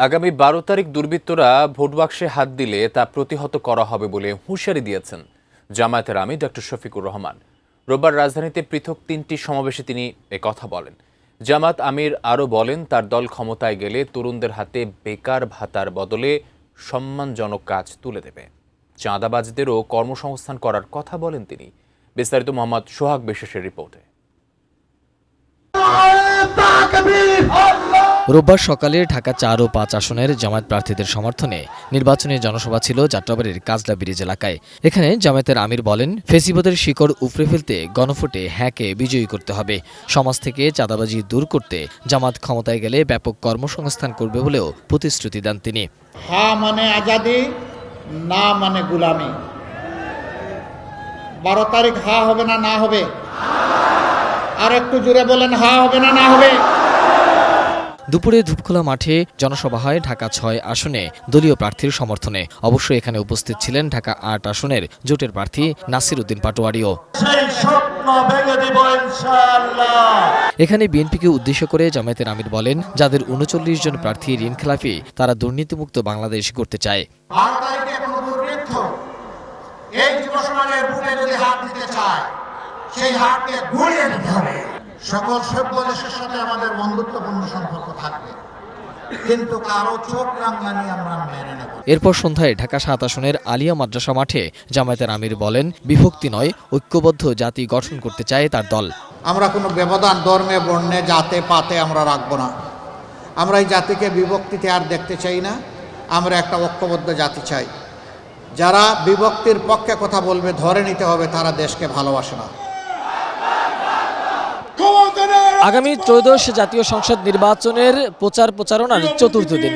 আগামী ১২ তারিখ দুর্বৃত্তরা ভোট বাক্সে হাত দিলে তা প্রতিহত করা হবে বলে হুঁশিয়ারি দিয়েছেন জামায়াতের আমির ডক্টর শফিকুর রহমান। রোববার রাজধানীতে পৃথক ৩টি সমাবেশে তিনি কথা বলেন। জামাত আমির আরও বলেন, তার দল ক্ষমতায় গেলে তরুণদের হাতে বেকার ভাতার বদলে সম্মানজনক কাজ তুলে দেবে। চাঁদাবাজদেরও কর্মসংস্থান করার কথা বলেন তিনি। বিস্তারিত মোহাম্মদ সোহাগ বিশ্বাসের রিপোর্টে। রোববার সকালে ঢাকা ৪ ও ৫ আসনের জামায়াত প্রার্থীদের সমর্থনে নির্বাচনী জনসভা ছিল যাত্রাবাড়ীর কাজলা ব্রিজ এলাকায়। এখানে জামায়াতের আমির বলেন, ফেসিবাদের শিকড় উপড়ে ফেলতে গণভোটে হ্যাঁকে বিজয়ী করতে হবে। সমাজ থেকে চাঁদাবাজি দূর করতে জামাত ক্ষমতায় গেলে ব্যাপক কর্মসংস্থান করবে বলেও প্রতিশ্রুতি দেন তিনি। হ্যাঁ মানে আজাদি, না মানে গুলামি। 12 তারিখ হ্যাঁ হবে না না হবে? আর একটু জোরে বলেন, হ্যাঁ হবে না না হবে? দুপুরে ধূপখোলা মাঠে জনসভা হয় ঢাকা ৬ আসনে দলীয় প্রার্থীর সমর্থনে। অবশ্যই এখানে উপস্থিত ছিলেন ঢাকা ৮ আসনের জোটের প্রার্থী নাসির উদ্দিন পাটোয়ারিও। এখানে বিএনপিকে উদ্দেশ্য করে জামায়াতের আমির বলেন, যাদের ৩৯ জন প্রার্থী ঋণখেলাপি, তারা দুর্নীতিমুক্ত বাংলাদেশ করতে চায়। সেই হাতকে ঘুরিয়ে নিতে হবে। সকল সভ্য দেশের সাথে আমাদের বন্ধুত্বপূর্ণ সম্পর্ক থাকবে, কিন্তু কারো চোখ রাঙানি আমরা মেনে নেব। এরপর সন্ধ্যায় ঢাকা ৭ আসনের আলিয়া মাদ্রাসা মাঠে জামায়াতের আমির বলেন, বিভক্তি নয়, ঐক্যবদ্ধ জাতি গঠন করতে চায় তার দল। আমরা কোনো ব্যবধান ধর্মে, বর্ণে, জাতে পাতে আমরা রাখবো না। আমরা এই জাতিকে বিভক্তিতে আর দেখতে চাই না। আমরা একটা ঐক্যবদ্ধ জাতি চাই। যারা বিভক্তির পক্ষে কথা বলবে, ধরে নিতে হবে তারা দেশকে ভালোবাসে না। আগামী ত্রয়োদশ জাতীয় সংসদ নির্বাচনের প্রচারণার চতুর্থ দিন।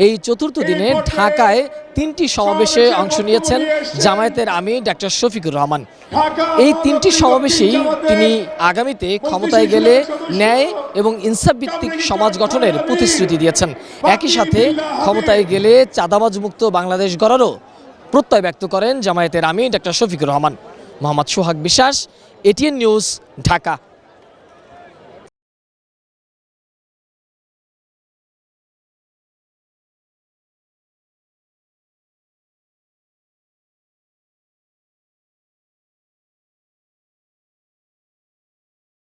এই চতুর্থ দিনে ঢাকায় ৩টি সমাবেশে অংশ নিয়েছেন জামায়াতের আমির ডক্টর শফিকুর রহমান। এই ৩টি সমাবেশেই তিনি আগামীতে ক্ষমতায় গেলে ন্যায় এবং ইনসাফ ভিত্তিক সমাজ গঠনের প্রতিশ্রুতি দিয়েছেন। একই সাথে ক্ষমতায় গেলে চাঁদাবাজ মুক্ত বাংলাদেশ গড়ারও প্রত্যয় ব্যক্ত করেন জামায়াতের আমির ডক্টর শফিকুর রহমান। মোহাম্মদ সোহাগ বিশ্বাস, এটিএন নিউজ, ঢাকা।